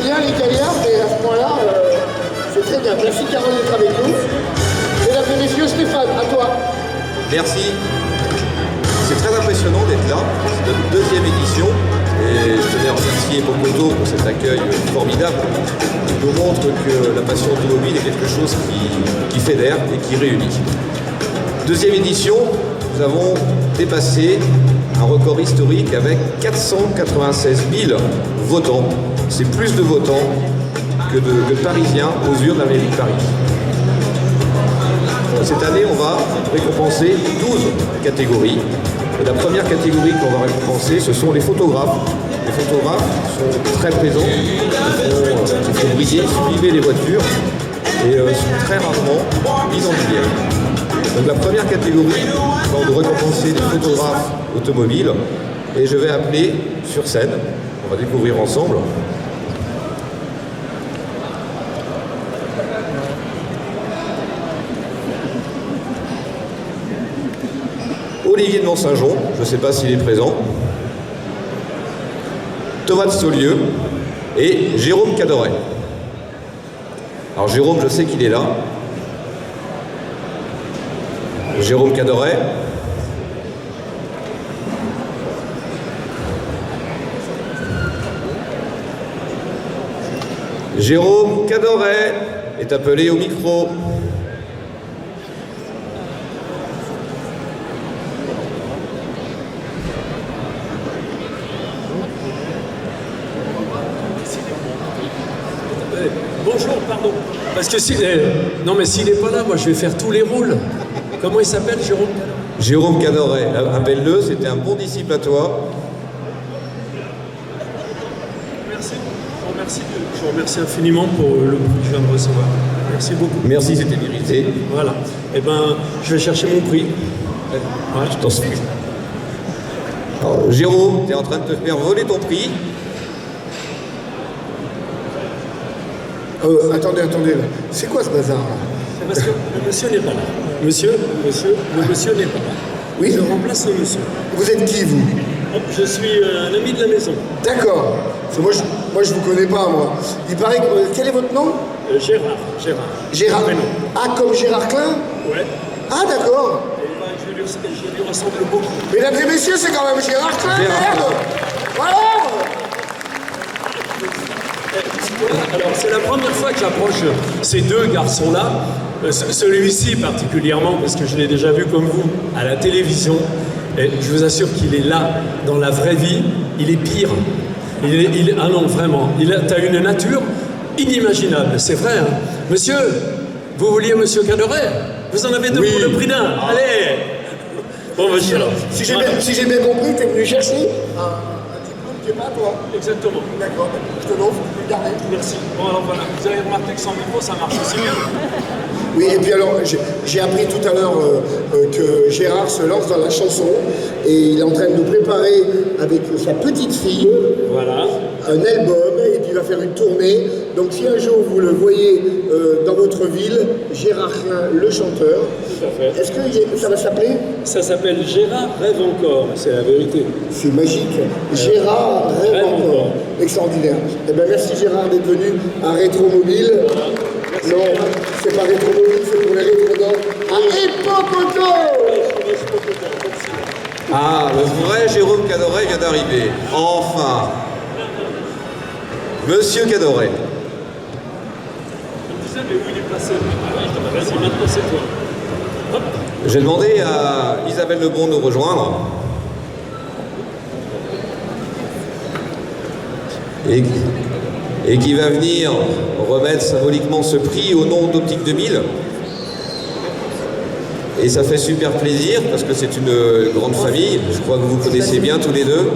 bien les Caléas, mais à ce point-là, c'est très bien. Merci Carole d'être avec nous. Mesdames et messieurs, Stéphane, à toi. Merci. C'est très impressionnant d'être là. C'est notre deuxième édition. Et je tenais à remercier Popoto pour cet accueil formidable. Il nous montre que la passion automobile est quelque chose qui fédère et qui réunit. Deuxième édition, nous avons dépassé un record historique avec 496 000 votants. C'est plus de votants que de Parisiens aux urnes de la mairie de Paris. Cette année, on va récompenser 12 catégories. Et la première catégorie qu'on va récompenser, ce sont les photographes. Les photographes sont très présents, ils font briller, suivez les voitures et sont très rarement mis en lumière. Donc la première catégorie, on va récompenser les photographes automobiles et je vais appeler sur scène, on va découvrir ensemble. Olivier de Mont-Saint-Jean, je ne sais pas s'il est présent, Thomas de Saulieu et Jérôme Cadoret. Alors Jérôme, je sais qu'il est là. Jérôme Cadoret. Jérôme Cadoret est appelé au micro. Bonjour, pardon. Parce que non mais s'il n'est pas là, moi je vais faire tous les rôles. Comment il s'appelle, Jérôme? Jérôme Cadoret, appelle-le, c'était un bon disciple à toi. Merci. Je vous remercie infiniment pour le prix que je viens de recevoir. Merci beaucoup. Merci, c'était mérité. Voilà. Eh ben, je vais chercher mon prix. Ouais, je t'en prie. Alors, Jérôme, tu es en train de te faire voler ton prix. Attendez, c'est quoi ce bazar là? C'est parce que le monsieur n'est pas là. Le monsieur n'est pas là. Oui. Je remplace le monsieur. Vous êtes qui, vous? Je suis un ami de la maison. D'accord. Parce que moi, je vous connais pas, moi. Il paraît que... Quel est votre nom? Gérard. Gérard. Prénom. Ah, comme Gérard Klein? Ouais. Ah, d'accord. Et ben, je lui ressemble beaucoup. Mesdames et messieurs, c'est quand même Gérard Klein, merde! Voilà! Alors, c'est la première fois que j'approche ces deux garçons-là. Celui-ci particulièrement, parce que je l'ai déjà vu comme vous à la télévision. Et je vous assure qu'il est là, dans la vraie vie, il est pire. Ah non, vraiment. T'as une nature inimaginable, c'est vrai. Hein. Monsieur, vous vouliez monsieur Cadoret? Vous en avez deux pour le prix d'un. Allez! Bon, monsieur, alors. Si j'ai bien compris, t'es venu chercher un diplôme qui n'est pas à toi. Exactement. D'accord, je te l'offre, regardez. Merci. Bon, alors voilà, vous avez remarqué que sans micro, ça marche aussi bien. Oui, et puis alors, j'ai appris tout à l'heure que Gérard se lance dans la chanson et il est en train de nous préparer avec sa petite fille un album et puis il va faire une tournée. Donc si un jour vous le voyez dans votre ville, Gérard Klein, le chanteur, est-ce que ça va s'appeler? Ça s'appelle Gérard rêve encore, c'est la vérité. C'est magique. Gérard rêve encore. Extraordinaire. Eh bien, merci Gérard d'être venu à Rétromobile. Non, c'est pas Rétromobile, c'est pour les rétrodents. À Hippopoto! Ah, le vrai Jérôme Cadoret vient d'arriver. Enfin. Monsieur Cadoret. Je me disais, mais où il est placé? Vas-y, maintenant c'est toi. Hop. J'ai demandé à Isabelle Lebon de nous rejoindre. Et qui va venir remettre symboliquement ce prix au nom d'Optique 2000. Et ça fait super plaisir parce que c'est une grande famille. Je crois que vous vous connaissez bien tous les deux.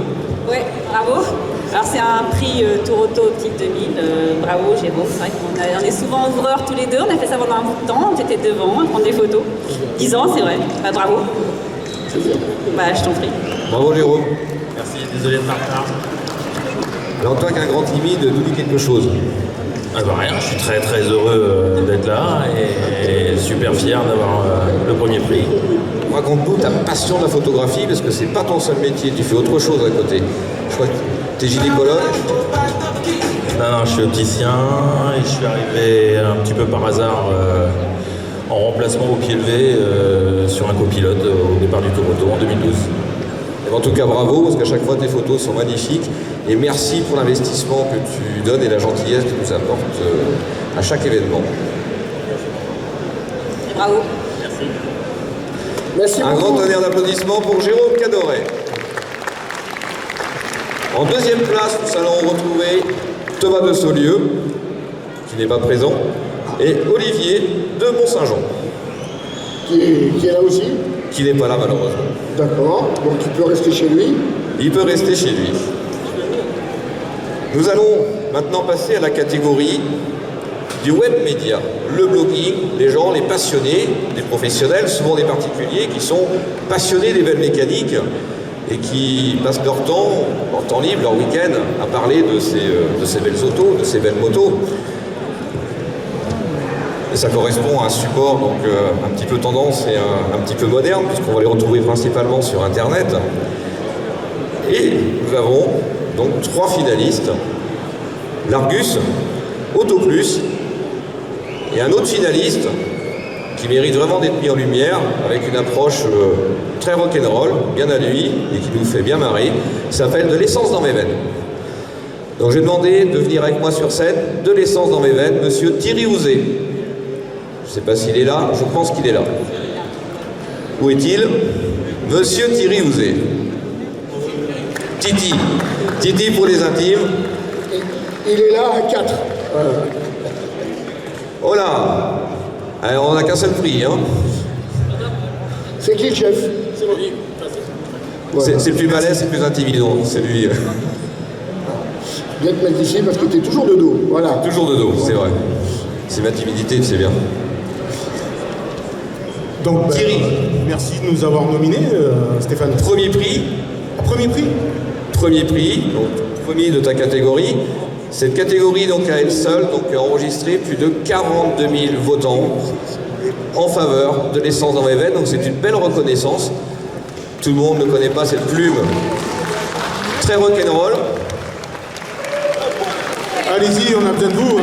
Oui, bravo. Alors c'est un prix Toronto Optique 2000. Bravo Jérôme. C'est vrai qu'on est souvent ouvreurs tous les deux. On a fait ça pendant un bout de temps. On était devant à prendre des photos. 10 ans, c'est vrai. Bah, bravo. Bah, je t'en prie. Bravo Jérôme. Merci, désolé de ma retard. Alors toi qui es un grand timide, nous dis quelque chose. Ah bah rien, je suis très heureux d'être là et super fier d'avoir le premier prix. Moi raconte-nous ta passion de la photographie, parce que c'est pas ton seul métier, tu fais autre chose à côté. Je crois que t'es gynécologue. Non, je suis opticien et je suis arrivé un petit peu par hasard en remplacement au pied levé sur un copilote au départ du Toronto en 2012. Et en tout cas, bravo, parce qu'à chaque fois, tes photos sont magnifiques. Et merci pour l'investissement que tu donnes et la gentillesse que tu nous apportes à chaque événement. Bravo. Merci Un beaucoup. grand tonnerre d'applaudissements pour Jérôme Cadoret. En deuxième place, nous allons retrouver Thomas de Saulieu, qui n'est pas présent, et Olivier de Mont-Saint-Jean, Qui est là aussi. qui n'est pas là malheureusement. D'accord. Donc tu peux rester chez lui. Il peut rester chez lui. Nous allons maintenant passer à la catégorie du web média, le blogging, les gens, les passionnés, des professionnels, souvent des particuliers qui sont passionnés des belles mécaniques et qui passent leur temps libre, leur week-end, à parler de ces belles autos, de ces belles motos. Et ça correspond à un support donc un petit peu tendance et un petit peu moderne, puisqu'on va les retrouver principalement sur Internet. Et nous avons donc 3 finalistes, l'Argus, AutoPlus, et un autre finaliste qui mérite vraiment d'être mis en lumière, avec une approche très rock'n'roll, bien à lui, et qui nous fait bien marrer, s'appelle De l'essence dans mes veines. Donc j'ai demandé de venir avec moi sur scène, De l'essence dans mes veines, monsieur Thierry Houzet. Je ne sais pas s'il est là, je pense qu'il est là. Où est-il? Monsieur Thierry Houzet. Titi. Titi pour les intimes. Il est là à 4. Oh là! Alors, on n'a qu'un seul prix, hein. C'est qui le chef? Voilà. C'est le plus balèze, c'est le plus intimidant, c'est lui. Viens te mettre ici parce que tu es toujours de dos. Voilà. Toujours de dos, c'est vrai. C'est ma timidité, c'est bien. Donc, Thierry. merci de nous avoir nominés, Stéphane. Premier prix, Premier prix. donc premier de ta catégorie. Cette catégorie, donc à elle seule, donc, a enregistré plus de 42 000 votants en faveur de l'essence dans mes veines. Donc c'est une belle reconnaissance. Tout le monde ne connaît pas cette plume très rock'n'roll. Allez-y, on a besoin de vous. Hein.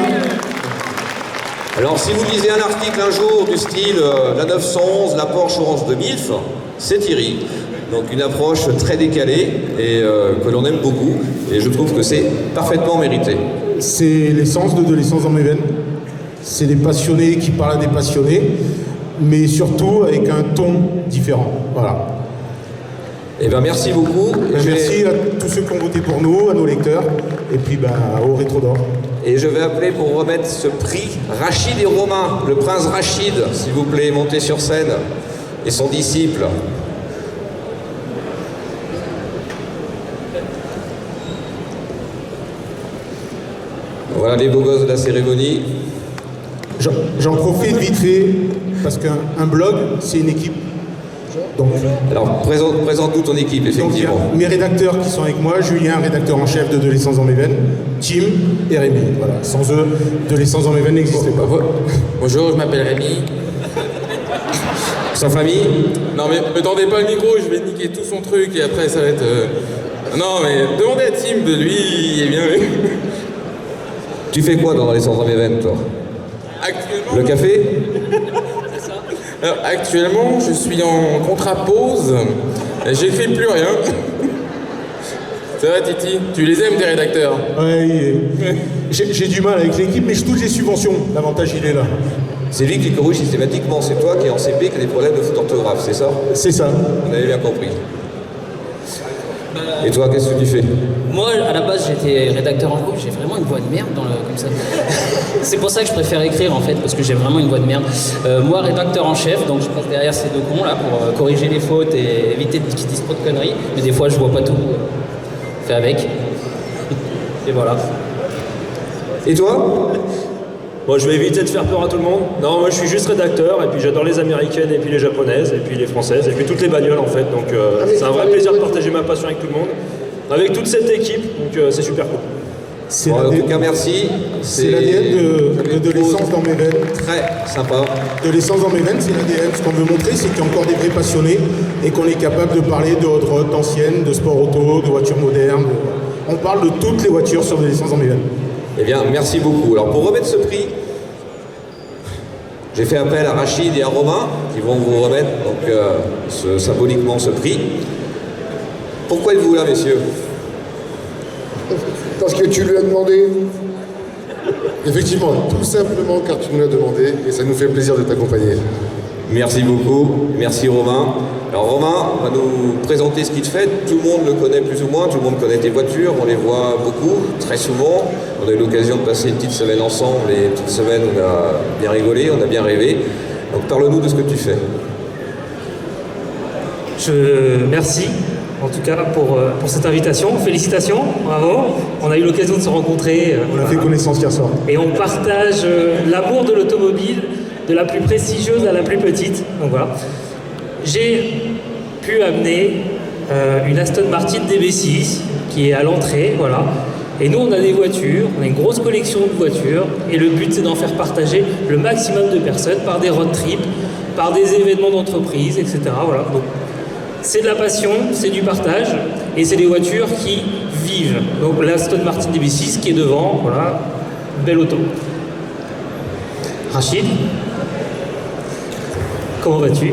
Alors si vous lisez un article un jour du style la 911, la Porsche Orange de MILF, c'est Thierry. Donc une approche très décalée et que l'on aime beaucoup. Et je trouve que c'est parfaitement mérité. C'est l'essence de l'essence dans mes veines. C'est des passionnés qui parlent à des passionnés, mais surtout avec un ton différent. Voilà. Eh bien merci beaucoup. Merci à tous ceux qui ont voté pour nous, à nos lecteurs, et puis au Rétro d'Or. Et je vais appeler pour remettre ce prix Rachid et Romain, le prince Rachid, s'il vous plaît, montez sur scène, et son disciple. Voilà les beaux gosses de la cérémonie. J'en profite vite fait, parce qu'un blog, c'est une équipe. Donc, Alors présente-nous ton équipe, donc il y a effectivement. mes rédacteurs qui sont avec moi, Julien, rédacteur en chef de l'essence dans mes veines, Tim et Rémi. Voilà. Sans eux, de l'essence dans mes veines n'existait pas. Bonjour, je m'appelle Rémi. Sans famille? Non mais me tendez pas le micro, je vais niquer tout son truc et après ça va être... Non mais demandez à Tim, lui il est bien. Tu fais quoi dans l'essence dans mes veines, toi? Actuellement, Le café? Alors, actuellement, je suis en contrat pause. J'écris plus rien. Ça va Titi? Tu les aimes tes rédacteurs? Ouais, j'ai du mal avec l'équipe, mais je touche les subventions. L'avantage, il est là. C'est lui qui corrige systématiquement, c'est toi qui es en CP qui a des problèmes de faute d'orthographe, c'est ça? C'est ça. On avait bien compris. Et toi, qu'est-ce que tu fais? Moi, à la base, j'étais rédacteur en groupe, j'ai vraiment une voix de merde comme ça. C'est pour ça que je préfère écrire en fait, parce que j'ai vraiment une voix de merde. Moi, rédacteur en chef, donc je passe derrière ces deux cons là pour corriger les fautes et éviter qu'ils disent trop de conneries. Mais des fois, je vois pas tout. Fais avec. Et voilà. Et toi? Moi, je vais éviter de faire peur à tout le monde. Non, moi, je suis juste rédacteur, et puis j'adore les américaines, et puis les japonaises, et puis les françaises, et puis toutes les bagnoles, en fait. Donc, c'est un vrai plaisir de partager ma passion avec tout le monde, avec toute cette équipe, donc c'est super cool. En tout cas, merci. C'est l'ADN de l'essence dans mes veines. Très sympa. De l'essence dans mes veines, c'est l'ADN. Ce qu'on veut montrer, c'est qu'il y a encore des vrais passionnés et qu'on est capable de parler de hot rod anciennes, de sport auto, de voitures modernes. On parle de toutes les voitures sur de l'essence dans mes veines. Eh bien, merci beaucoup. Alors, pour remettre ce prix, j'ai fait appel à Rachid et à Romain qui vont vous remettre donc, symboliquement ce prix. Pourquoi êtes-vous là, messieurs? Parce que tu lui as demandé. Effectivement, tout simplement car tu nous l'as demandé et ça nous fait plaisir de t'accompagner. Merci beaucoup. Merci Romain. Alors Romain va nous présenter ce qu'il fait. Tout le monde le connaît plus ou moins, tout le monde connaît tes voitures, on les voit beaucoup, très souvent. On a eu l'occasion de passer une petite semaine ensemble et toute semaine on a bien rigolé, on a bien rêvé. Donc parle-nous de ce que tu fais. Merci en tout cas pour cette invitation. Félicitations, bravo. On a eu l'occasion de se rencontrer. On a fait connaissance hier soir. Et on partage l'amour de l'automobile, de la plus prestigieuse à la plus petite. Donc voilà. J'ai pu amener une Aston Martin DB6 qui est à l'entrée, voilà. Et nous, on a des voitures, on a une grosse collection de voitures, et le but, c'est d'en faire partager le maximum de personnes par des road trips, par des événements d'entreprise, etc. Voilà. Donc, c'est de la passion, c'est du partage, et c'est des voitures qui vivent. Donc, l'Aston Martin DB6 qui est devant, voilà, belle auto. Rachid, comment vas-tu?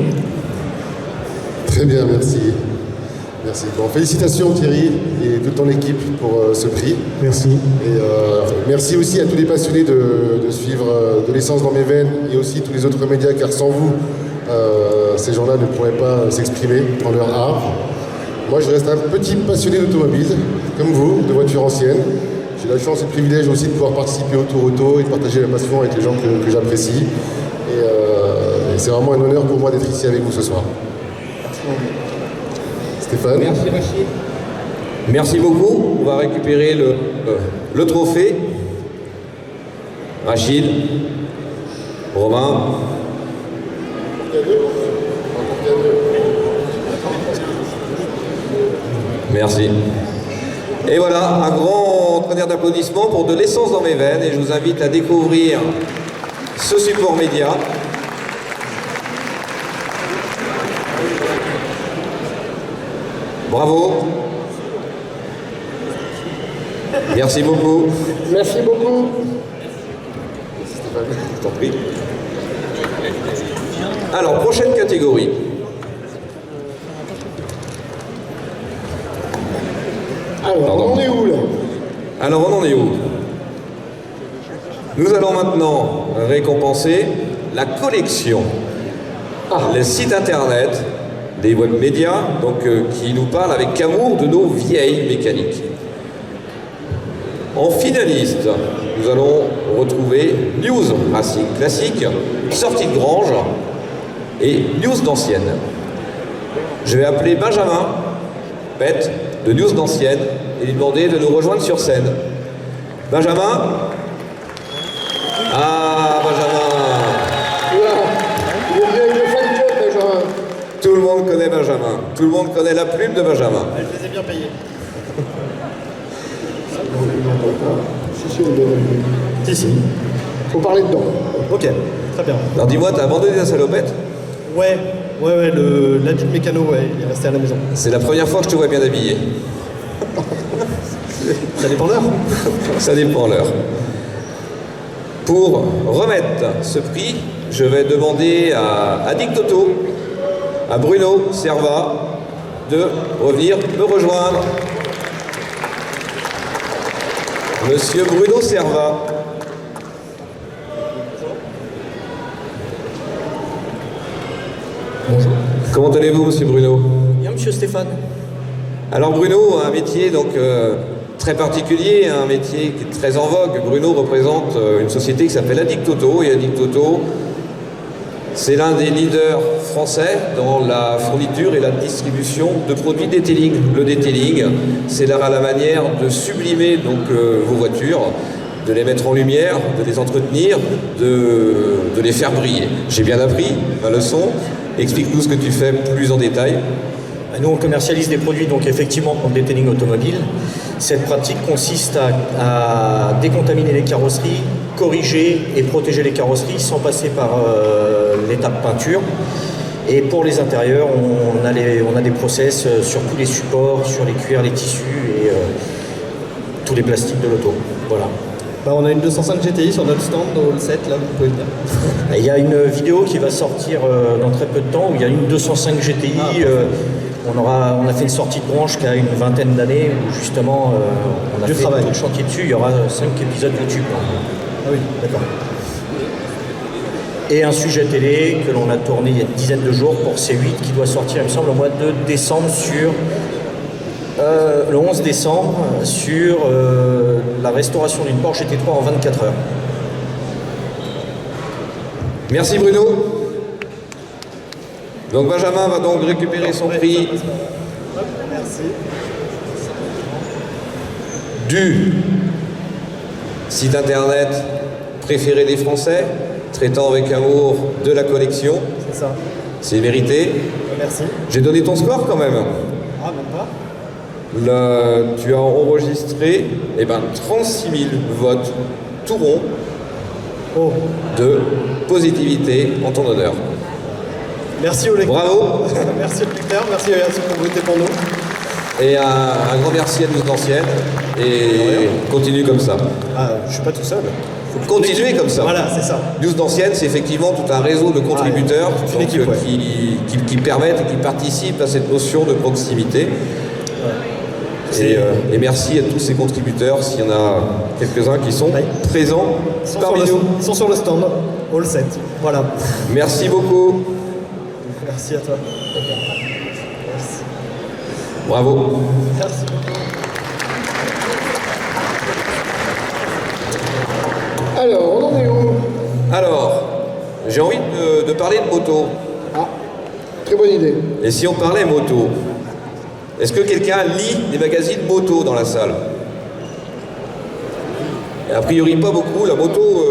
Très bien, merci. Merci. Bon, félicitations Thierry et toute ton équipe pour ce prix. Merci. Et merci aussi à tous les passionnés de suivre de l'essence dans mes veines et aussi tous les autres médias car sans vous, ces gens-là ne pourraient pas s'exprimer en leur art. Moi, je reste un petit passionné d'automobile, comme vous, de voitures anciennes. J'ai la chance et le privilège aussi de pouvoir participer au Tour Auto et de partager la passion avec les gens que j'apprécie. Et c'est vraiment un honneur pour moi d'être ici avec vous ce soir. Stéphane. Merci Rachid. Merci beaucoup. On va récupérer le trophée. Rachid, Romain. Merci. Et voilà, un grand tonnerre d'applaudissements pour de l'essence dans mes veines et je vous invite à découvrir ce support média. Bravo. Merci beaucoup. Merci beaucoup. Je t'en prie. Alors, prochaine catégorie. Alors, on en est où là? Alors, on en est où? Nous allons maintenant récompenser la collection. Le site internet des web médias, donc, qui nous parle avec amour de nos vieilles mécaniques. En finaliste, nous allons retrouver News Racing classique, sortie de Grange et News d'ancienne. Je vais appeler Benjamin Pett de News d'ancienne et lui demander de nous rejoindre sur scène. Benjamin? Ah, Benjamin! Il est bien avec le fan club, Benjamin. Tout le monde connaît Benjamin. Tout le monde connaît la plume de Benjamin. Je les ai bien payés. Si, si. Faut parler dedans. Ok, très bien. Alors dis-moi, t'as abandonné ta salopette? Ouais, l'habit de mécano, ouais, il est resté à la maison. C'est la première fois que je te vois bien habillé. Ça dépend l'heure. Ça dépend l'heure. Pour remettre ce prix, je vais demander à Dick Toto, à Bruno Serva, de revenir me rejoindre. Monsieur Bruno Serva. Bonjour. Comment allez-vous, monsieur Bruno? Bien, monsieur Stéphane. Alors Bruno a un métier donc très particulier, un métier qui est très en vogue. Bruno représente une société qui s'appelle Addict Auto, et Addict Auto, c'est l'un des leaders français dans la fourniture et la distribution de produits detailing. Le detailing, c'est là à la manière de sublimer donc vos voitures, de les mettre en lumière, de les entretenir, de les faire briller. J'ai bien appris ma leçon. Explique-nous ce que tu fais plus en détail. Nous, on commercialise des produits donc effectivement pour le detailing automobile. Cette pratique consiste à décontaminer les carrosseries, corriger et protéger les carrosseries sans passer par l'étape peinture. Et pour les intérieurs, on a des process sur tous les supports, sur les cuirs, les tissus et tous les plastiques de l'auto. Voilà. Bah, on a une 205 GTI sur notre stand au hall 7, là, vous pouvez venir. Il y a une vidéo qui va sortir dans très peu de temps où il y a une 205 GTI. On a fait une sortie de branche qui a une vingtaine d'années où justement on a fait tout le chantier dessus. Il y aura 5 épisodes YouTube. Ah oui, d'accord. Et un sujet télé que l'on a tourné il y a une dizaine de jours pour C8 qui doit sortir, il me semble, au mois de décembre sur le 11 décembre sur la restauration d'une Porsche GT3 en 24 heures. Merci Bruno. Donc Benjamin va donc récupérer son prix du site internet préféré des Français, traitant avec amour de la collection. C'est ça. C'est mérité. Merci. J'ai donné ton score quand même. Ah, même pas. Tu as enregistré 36 000 votes tout rond de positivité en ton honneur. Merci au lecteur. Bravo. Merci au lecteur, merci à ceux qui ont voté pour nous. Et un grand merci à News d'Ancienne. Et continue comme ça. Ah, je suis pas tout seul. Faut continuer comme ça. Voilà, c'est ça. News d'Ancienne, c'est effectivement tout un réseau de contributeurs qui permettent et qui participent à cette notion de proximité. Et merci à tous ces contributeurs, s'il y en a quelques-uns qui sont présents parmi nous. Ils sont sur le stand, Hall 7. Voilà. Merci beaucoup. Merci à toi. Merci. Bravo. Merci. Alors, on en est où? Alors, j'ai envie de parler de moto. Ah, très bonne idée. Et si on parlait moto? Est-ce que quelqu'un lit des magazines moto dans la salle? Et a priori pas beaucoup. La moto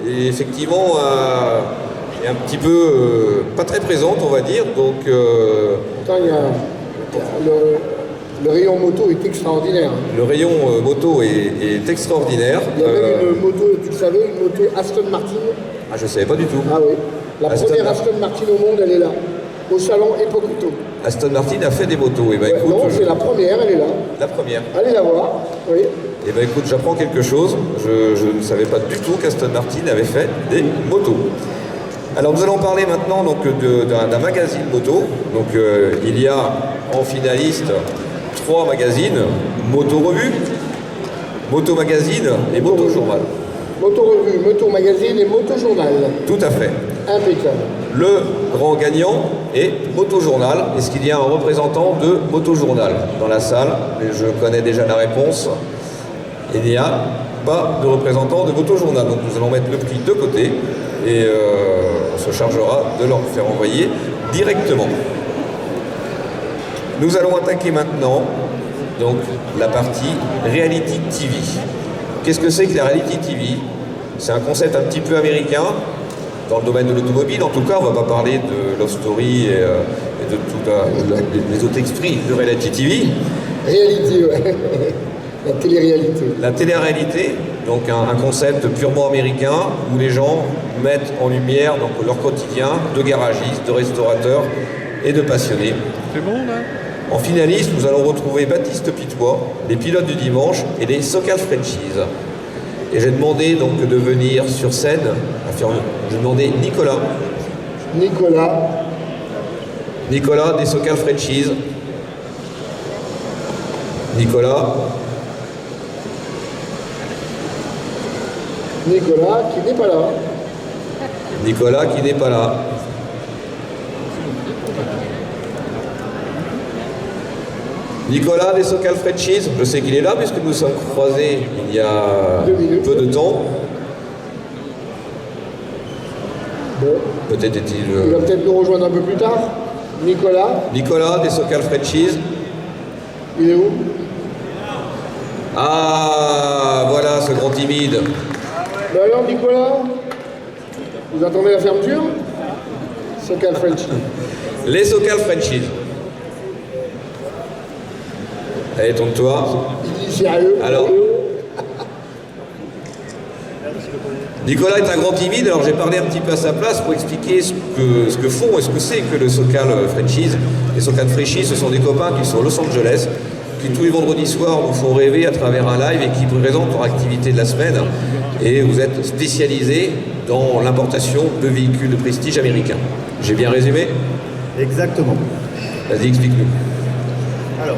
est effectivement est un petit peu pas très présente, on va dire. Donc, Attends, le rayon moto est extraordinaire. Le rayon moto est extraordinaire. Il y a même une moto, tu le savais, une moto Aston Martin. Ah, je savais pas du tout. Ah oui. La première Aston Martin au monde, elle est là. Au salon Epocuto. Aston Martin a fait des motos. Et écoute, non, c'est la première, elle est là. La première. Allez la voir, oui. Et écoute, j'apprends quelque chose. Je ne savais pas du tout qu'Aston Martin avait fait des motos. Alors nous allons parler maintenant d'un magazine moto. Donc il y a en finaliste 3 magazines, Moto Revue, Moto Magazine et Moto Journal. Moto Revue, Moto Magazine et Moto Journal. Tout à fait. Impeccable. Le grand gagnant est Moto Journal. Est-ce qu'il y a un représentant de Moto Journal dans la salle? Je connais déjà la réponse. Il n'y a pas de représentant de Moto Journal. Donc nous allons mettre le prix de côté et on se chargera de leur faire envoyer directement. Nous allons attaquer maintenant donc, la partie Reality TV. Qu'est-ce que c'est que la Reality TV? C'est un concept un petit peu américain dans le domaine de l'automobile. En tout cas, on ne va pas parler de Love Story et de tous les autres esprits de Reality TV. Réalité, ouais. La télé-réalité. La télé-réalité, donc un concept purement américain où les gens mettent en lumière donc, leur quotidien de garagistes, de restaurateurs et de passionnés. C'est bon là? En finaliste, nous allons retrouver Baptiste Pitois, les pilotes du dimanche et les Socal Frenchies. Et j'ai demandé donc de venir sur scène, j'ai demandé Nicolas. Nicolas des Socal Frenchies. Nicolas qui n'est pas là. Nicolas qui n'est pas là. Nicolas des Socal Frenchies, je sais qu'il est là puisque nous sommes croisés il y a peu de temps. Bon. Peut-être est-il... Il va peut-être nous rejoindre un peu plus tard. Nicolas des Socal Frenchies. Il est où? Ah, voilà ce grand timide. Ben alors Nicolas, vous attendez la fermeture? Socal Frenchies. Les Socal Frenchies. Allez, tourne-toi. Il dit sérieux. Alors, Nicolas est un grand timide, alors j'ai parlé un petit peu à sa place pour expliquer ce que font et ce que c'est que le Socal Frenchies. Les Socal Frenchies, ce sont des copains qui sont à Los Angeles, qui tous les vendredis soirs nous font rêver à travers un live et qui présentent leur activité de la semaine. Et vous êtes spécialisé dans l'importation de véhicules de prestige américains. J'ai bien résumé? Exactement. Vas-y, explique-nous. Alors,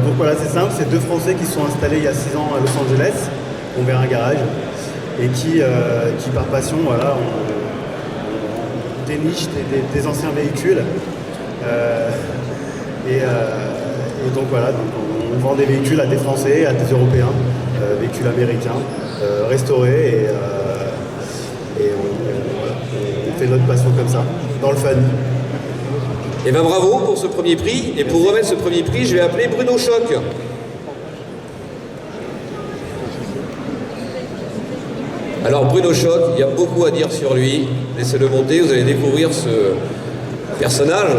donc voilà, c'est simple, c'est deux Français qui se sont installés il y a 6 ans à Los Angeles, ont ouvert un garage, et qui par passion, voilà, on déniche des anciens véhicules. Et donc voilà, donc on vend des véhicules à des Français, à des Européens, véhicules américains, restaurés, et on fait notre passion comme ça, dans le fun. Eh bien bravo pour ce premier prix, et pour remettre ce premier prix, je vais appeler Bruno Choc. Alors Bruno Choc, il y a beaucoup à dire sur lui, laissez-le monter, vous allez découvrir ce personnage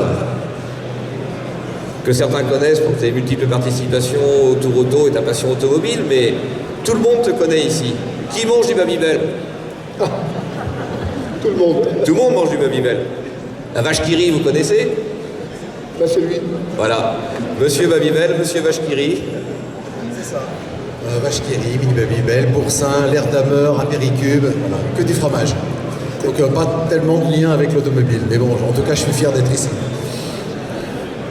que certains connaissent pour tes multiples participations au Tour Auto et ta passion automobile, mais tout le monde te connaît ici. Qui mange du Babybel? Tout le monde. Tout le monde mange du Babybel. La vache qui rit, vous connaissez? Bah, c'est lui. Voilà. Monsieur Babybel, monsieur vache qui rit. C'est ça. Vache qui rit, mini Babybel, boursin, l'air d'ameur, apéricube, voilà, que du fromage. Donc pas tellement de lien avec l'automobile. Mais bon, en tout cas, je suis fier d'être ici.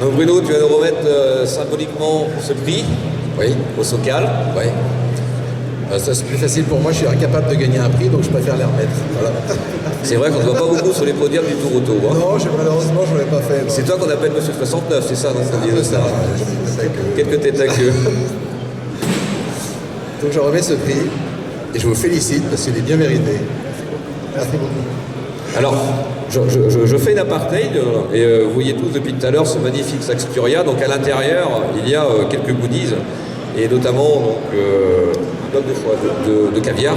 Donc Bruno, tu vas nous remettre symboliquement ce prix. Oui. Au Socal. Oui. Ça c'est plus facile pour moi, je suis incapable de gagner un prix, donc je préfère les remettre. Voilà. C'est vrai qu'on ne voit pas beaucoup sur les podiums du Tour Auto. Hein. Non, malheureusement, je ne l'ai pas fait. C'est toi qu'on appelle Monsieur 69, c'est ça, donc c'est ça. Quelques têtes à queue. Donc je remets ce prix, et je vous félicite, parce qu'il est bien mérité. Merci beaucoup. Alors, je fais une apartheid, et vous voyez tous depuis tout à l'heure ce magnifique Saxturia. Donc à l'intérieur, il y a quelques goodies, et notamment donc, une bloc de caviar,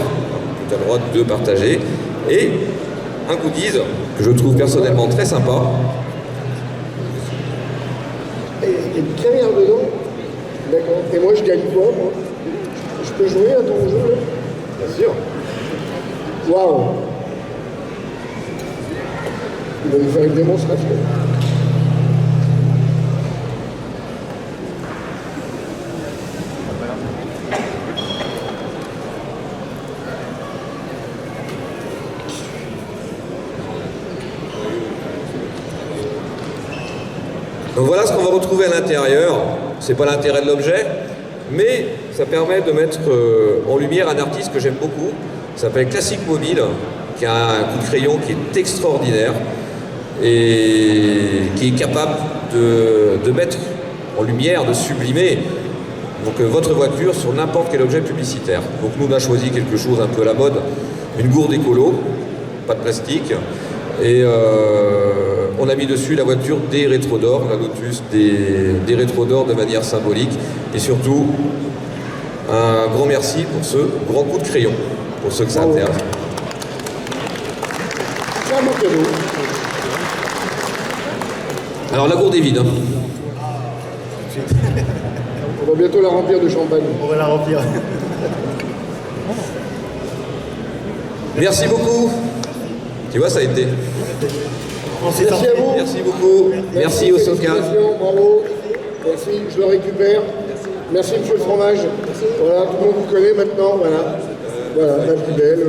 tu as le droit de partager, et un goodies que je trouve personnellement très sympa. Et il y a du caviar dedans. D'accord. Et moi, je gagne quoi, moi? Je peux jouer à ton jeu, là? Bien sûr. Waouh! Il va nous faire une démonstration. Donc voilà ce qu'on va retrouver à l'intérieur. C'est pas l'intérêt de l'objet, mais ça permet de mettre en lumière un artiste que j'aime beaucoup. Ça s'appelle Classic Mobile, qui a un coup de crayon qui est extraordinaire et qui est capable de mettre en lumière, de sublimer donc, votre voiture sur n'importe quel objet publicitaire. Donc nous on a choisi quelque chose un peu à la mode, une gourde écolo, pas de plastique, et on a mis dessus la voiture des Rétrodor, la Lotus des Rétrodor de manière symbolique, et surtout un grand merci pour ce grand coup de crayon, pour ceux que ça intéresse. C'est un beau cadeau. Alors la gourde est vide. Hein. On va bientôt la remplir de champagne. On va la remplir. Merci beaucoup. Tu vois, ça a été. Merci à vous. Merci beaucoup. Merci au Socal. Bravo. Merci, je le récupère. Merci monsieur le fromage. Voilà, tout le monde vous connaît maintenant. Voilà, la plus belle.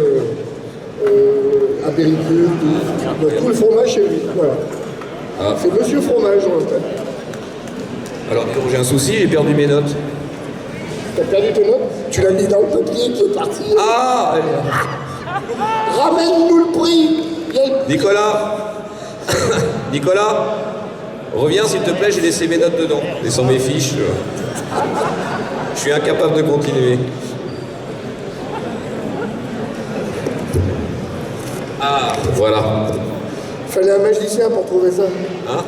Apéricube, tout le fromage chez lui. Voilà. Ah. C'est monsieur fromage en fait. Alors j'ai un souci, j'ai perdu mes notes. T'as perdu tes notes? Tu l'as mis dans le papier qui est parti. Ah! Ramène-nous le prix. Nicolas, reviens s'il te plaît, j'ai laissé mes notes dedans. Et sans mes fiches, je suis incapable de continuer. Ah, voilà. Fallait un magicien pour trouver ça. Hein?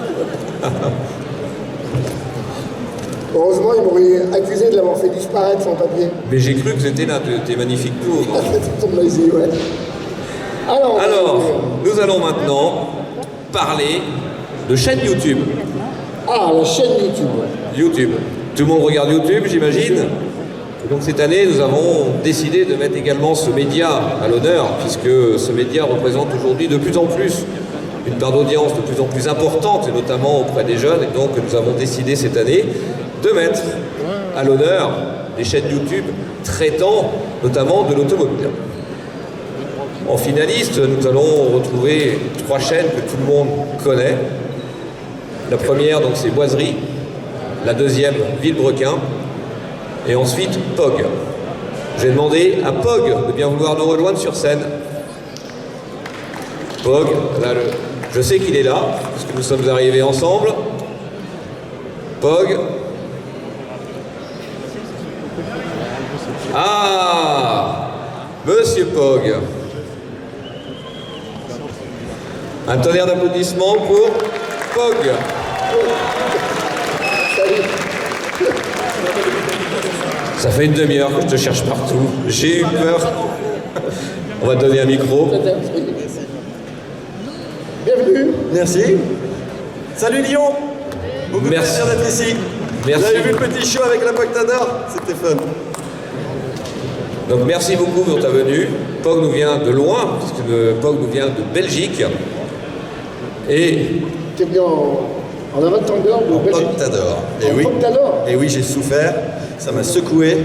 Heureusement, ils m'auraient accusé de l'avoir fait disparaître sans papier. Mais j'ai cru que c'était là, tes magnifiques tours. Ton maïsé, ouais. Alors, nous allons maintenant parler de chaîne YouTube. Ah, la chaîne YouTube. YouTube. Tout le monde regarde YouTube, j'imagine. Donc cette année, nous avons décidé de mettre également ce média à l'honneur, puisque ce média représente aujourd'hui de plus en plus une part d'audience de plus en plus importante, et notamment auprès des jeunes. Et donc nous avons décidé cette année de mettre à l'honneur des chaînes YouTube traitant notamment de l'automobile. En finaliste, nous allons retrouver 3 chaînes que tout le monde connaît. La première, donc, c'est Boiserie. La deuxième, Villebrequin. Et ensuite, POG. J'ai demandé à POG de bien vouloir nous rejoindre sur scène. POG, là, je sais qu'il est là, parce que nous sommes arrivés ensemble. POG. Ah, Monsieur POG. Un tonnerre d'applaudissements pour POG. Ça fait une demi-heure que je te cherche partout. J'ai eu peur. On va te donner un micro. Bienvenue. Merci. Salut Lyon. Beaucoup de plaisir d'être ici. Merci. Vous avez vu le petit show avec la Poctador? C'était fun. Donc merci beaucoup pour ta venue. POG nous vient de loin, puisque POG nous vient de Belgique. Et... T'es venu en avant-tendeur de Belgique. Poctador. Et oui. Et oui, j'ai souffert. Ça m'a secoué.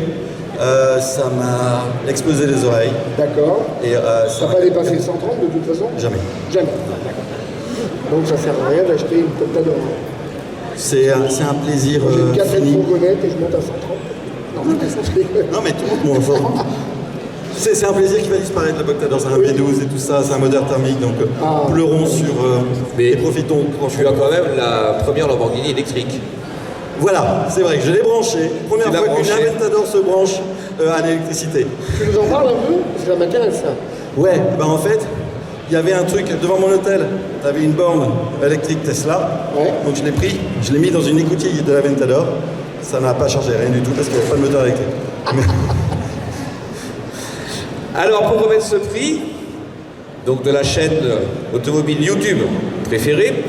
Ça m'a explosé les oreilles. D'accord. Et ça n'a pas dépassé le 130 de toute façon? Jamais. Jamais. Donc ça sert à rien d'acheter une Poctador. C'est un plaisir. J'ai une café de fini. fourgonnette et je monte à 130. Non mais tout le monde m'en C'est un plaisir qui va disparaître, la Poctador. C'est un V12 et tout ça, c'est un moteur thermique, donc pleurons sur... mais profitons. Tu as quand même la première Lamborghini électrique. Voilà, c'est vrai que je l'ai branché. Première fois qu'une Aventador se branche à l'électricité. Tu nous en parles un peu? Parce que ça m'intéresse ça. Ouais, ben en fait, il y avait un truc devant mon hôtel. Tu avais une borne électrique Tesla. Ouais. Donc je l'ai pris, je l'ai mis dans une écoutille de l'Aventador. Ça n'a pas changé, rien du tout, parce qu'il n'y avait pas de moteur électrique. Alors pour remettre ce prix, donc de la chaîne automobile YouTube préférée,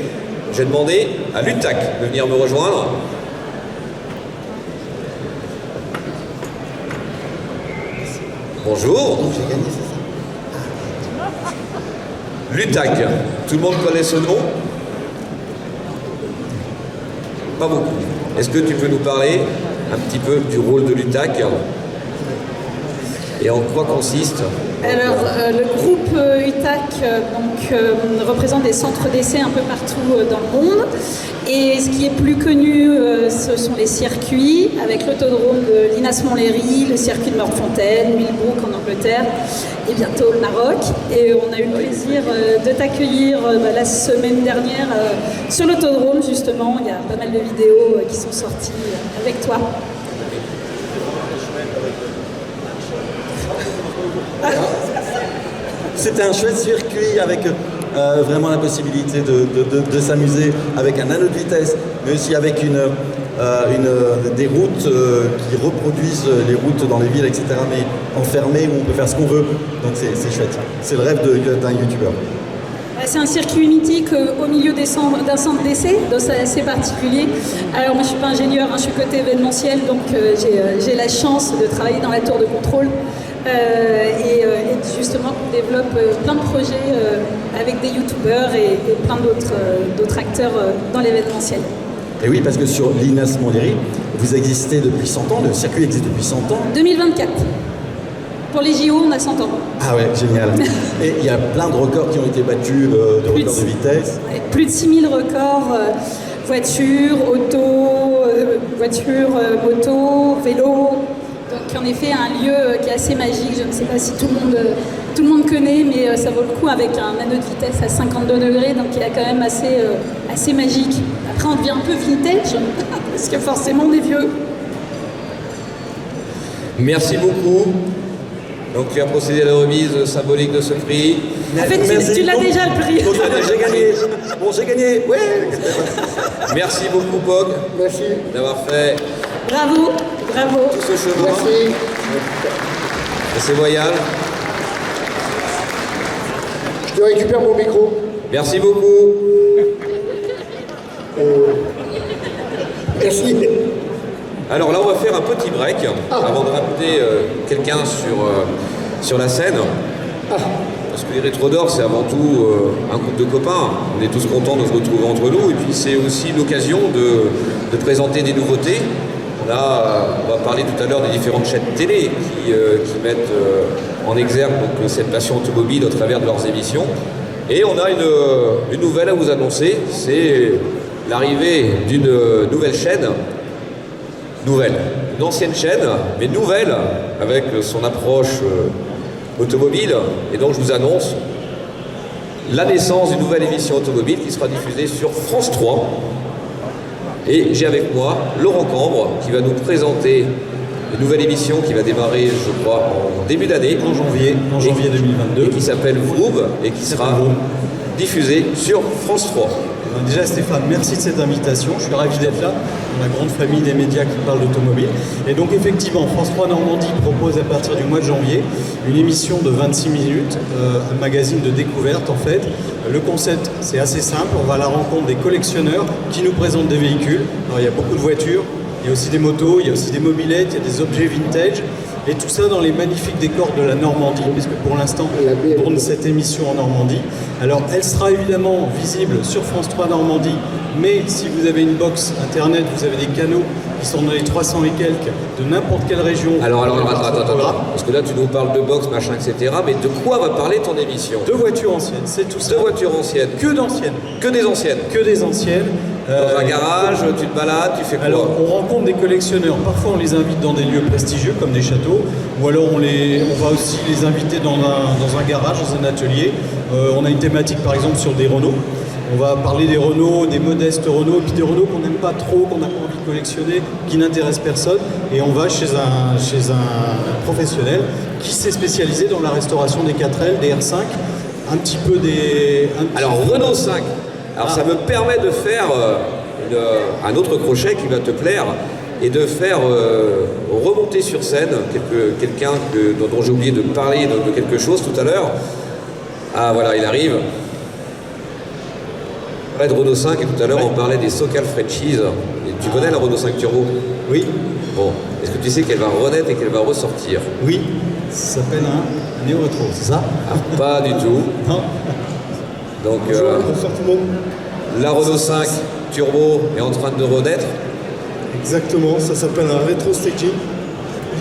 j'ai demandé à Lutac de venir me rejoindre. Bonjour. Lutac, tout le monde connaît ce nom? Pas beaucoup. Est-ce que tu peux nous parler un petit peu du rôle de Lutac et en quoi consiste? Alors, le groupe UTAC représente des centres d'essai un peu partout dans le monde. Et ce qui est plus connu, ce sont les circuits, avec l'autodrome de Linas-Montlhéry, le circuit de Mortefontaine, Millbrook en Angleterre, et bientôt le Maroc. Et on a eu le plaisir de t'accueillir la semaine dernière sur l'autodrome, justement. Il y a pas mal de vidéos qui sont sorties avec toi. C'était un chouette circuit avec vraiment la possibilité de s'amuser avec un anneau de vitesse, mais aussi avec des routes qui reproduisent les routes dans les villes, etc., mais enfermées où on peut faire ce qu'on veut. Donc c'est chouette. C'est le rêve d'un youtubeur. C'est un circuit mythique au milieu d'un centre d'essai, donc c'est assez particulier. Alors moi je ne suis pas ingénieur, je suis côté événementiel, donc j'ai la chance de travailler dans la tour de contrôle et justement on développe plein de projets avec des youtubeurs et plein d'autres acteurs dans l'événementiel. Et oui, parce que sur Linas-Montlhéry, vous existez depuis 100 ans, le circuit existe depuis 100 ans. 2024. Pour les JO, on a 100 ans. Ah ouais, génial. Et il y a plein de records qui ont été battus, de records de vitesse. Plus de 6000 records, voitures, moto, vélo. Donc en effet, un lieu qui est assez magique. Je ne sais pas si tout le monde connaît, mais ça vaut le coup avec un anneau de vitesse à 52 degrés, donc il est quand même assez magique. Après, on devient un peu vintage, parce que forcément, on est vieux. Merci beaucoup. Donc tu as procédé à la remise symbolique de ce prix. En fait, tu l'as déjà le prix. J'ai gagné. Bon, j'ai gagné. Ouais. Merci beaucoup, Pog. Merci. D'avoir fait Bravo. tout ce chemin. Merci. C'est loyal. Je te récupère mon micro. Merci beaucoup. Merci. Alors là, on va faire un petit break avant de ramener quelqu'un sur la scène. Parce que les Rétro d'Or, c'est avant tout un groupe de copains. On est tous contents de se retrouver entre nous. Et puis c'est aussi l'occasion de présenter des nouveautés. On va parler tout à l'heure des différentes chaînes télé qui mettent en exergue donc, cette passion automobile au travers de leurs émissions. Et on a une nouvelle à vous annoncer. C'est l'arrivée d'une nouvelle chaîne. Une ancienne chaîne, mais nouvelle, avec son approche automobile. Et donc je vous annonce la naissance d'une nouvelle émission automobile qui sera diffusée sur France 3. Et j'ai avec moi Laurent Cambre qui va nous présenter une nouvelle émission qui va démarrer, je crois, en début d'année. En janvier 2022. Et qui s'appelle Vroom et qui sera diffusée sur France 3. Déjà Stéphane, merci de cette invitation, je suis ravi d'être là, dans la grande famille des médias qui parlent d'automobile. Et donc effectivement, France 3 Normandie propose à partir du mois de janvier une émission de 26 minutes, un magazine de découverte en fait. Le concept c'est assez simple, on va à la rencontre des collectionneurs qui nous présentent des véhicules. Alors il y a beaucoup de voitures, il y a aussi des motos, il y a aussi des mobylettes, il y a des objets vintage. Et tout ça dans les magnifiques décors de la Normandie, puisque pour l'instant, on tourne cette émission en Normandie. Alors, elle sera évidemment visible sur France 3 Normandie, mais si vous avez une box internet, vous avez des canaux qui sont dans les 300 et quelques de n'importe quelle région. Alors, attends, parce que là, tu nous parles de box, machin, etc. Mais de quoi va parler ton émission? De voitures anciennes, c'est tout ça. De voitures anciennes. Que d'anciennes. Que des anciennes. Que des anciennes. Dans un garage, tu te balades, tu fais quoi? Alors, on rencontre des collectionneurs. Parfois, on les invite dans des lieux prestigieux comme des châteaux, ou alors on va aussi les inviter dans un garage, dans un atelier. On a une thématique, par exemple, sur des Renault. On va parler des Renault, des modestes Renault, et puis des Renault qu'on n'aime pas trop, qu'on n'a pas envie de collectionner, qui n'intéressent personne. Et on va chez un professionnel qui s'est spécialisé dans la restauration des 4L, des R5, un petit peu des... Alors, Renault 5. Alors ça me permet de faire un autre crochet qui va te plaire et de faire remonter sur scène quelqu'un dont j'ai oublié de parler de quelque chose tout à l'heure. Ah voilà, il arrive. On parlait de Renault 5 et tout à l'heure on parlait des Socal Frenchies. Et tu connais la Renault 5 Turbo? Oui. Bon, est-ce que tu sais qu'elle va renaître et qu'elle va ressortir? Oui, ça s'appelle un néo-rétro, c'est ça? Pas du tout. Non. Donc, la Renault 5 Turbo est en train de renaître. Exactement, ça s'appelle un rétro staging.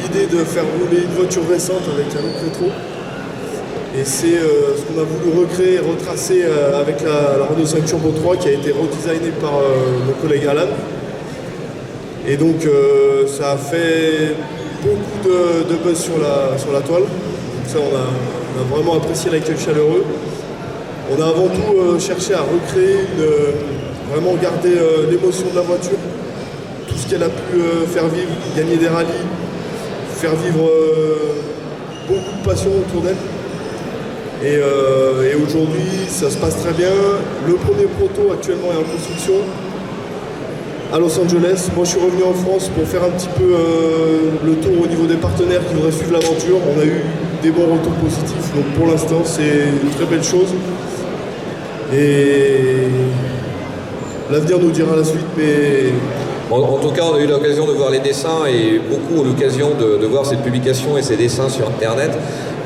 L'idée de faire rouler une voiture récente avec un autre rétro. Et c'est ce qu'on a voulu recréer et retracer avec la Renault 5 Turbo 3 qui a été redesignée par mon collègue Alan. Et donc ça a fait beaucoup de buzz sur la toile. Donc ça on a vraiment apprécié l'accueil chaleureux. On a avant tout cherché à recréer, vraiment garder l'émotion de la voiture, tout ce qu'elle a pu faire vivre, gagner des rallyes, faire vivre beaucoup de passion autour d'elle. Et aujourd'hui, ça se passe très bien. Le premier proto actuellement est en construction à Los Angeles. Moi, je suis revenu en France pour faire un petit peu le tour au niveau des partenaires qui voudraient suivre l'aventure. On a eu des bons retours positifs, donc pour l'instant, c'est une très belle chose. Et l'avenir nous dira la suite, mais... En tout cas, on a eu l'occasion de voir les dessins et beaucoup ont l'occasion de voir cette publication et ces dessins sur Internet.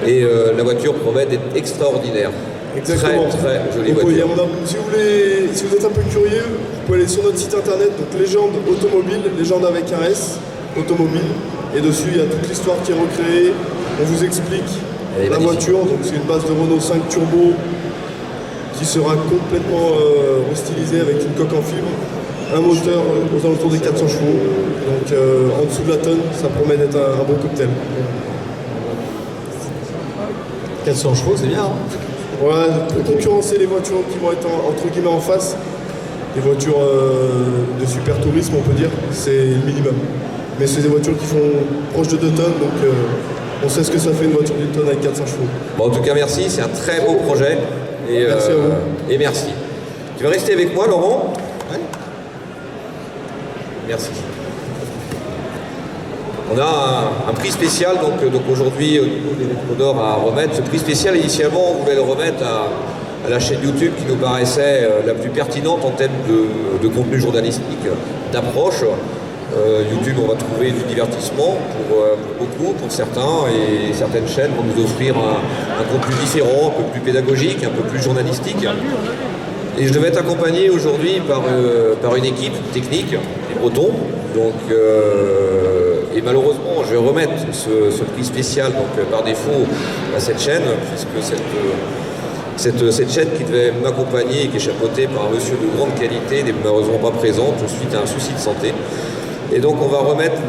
Et la voiture promet d'être extraordinaire. Exactement. Très, très jolie donc, voiture. si vous êtes un peu curieux, vous pouvez aller sur notre site internet, donc Légende Automobile, Légende avec un S, Automobile. Et dessus, il y a toute l'histoire qui est recréée. On vous explique la voiture. Donc c'est une base de Renault 5 Turbo qui sera complètement restylisée avec une coque en fibre. Un moteur aux alentours des 400 chevaux. Donc en dessous de la tonne, ça promet d'être un bon cocktail. 400 chevaux, c'est bien. Hein. Ouais, pour concurrencer les voitures qui vont être entre guillemets en face, les voitures de super tourisme, on peut dire, c'est le minimum. Mais c'est des voitures qui font proche de 2 tonnes, donc on sait ce que ça fait une voiture d'une tonne avec 400 chevaux. Bon, en tout cas, merci, c'est un très beau projet. Et, merci à vous. Et merci. Tu vas rester avec moi, Laurent? Ouais. Merci. On a un prix spécial donc aujourd'hui au niveau des Rétro d'Or à remettre. Ce prix spécial, initialement, on voulait le remettre à la chaîne YouTube qui nous paraissait la plus pertinente en termes de contenu journalistique, d'approche. YouTube, on va trouver du divertissement pour beaucoup, pour certains, et certaines chaînes vont nous offrir un contenu différent, un peu plus pédagogique, un peu plus journalistique. Et je devais être accompagné aujourd'hui par une équipe technique, les Bretons. Donc, et malheureusement, je vais remettre ce prix spécial donc, par défaut à cette chaîne, puisque cette chaîne qui devait m'accompagner et qui est chapeautée par un monsieur de grande qualité n'est malheureusement pas présente suite à un souci de santé. Et donc on va remettre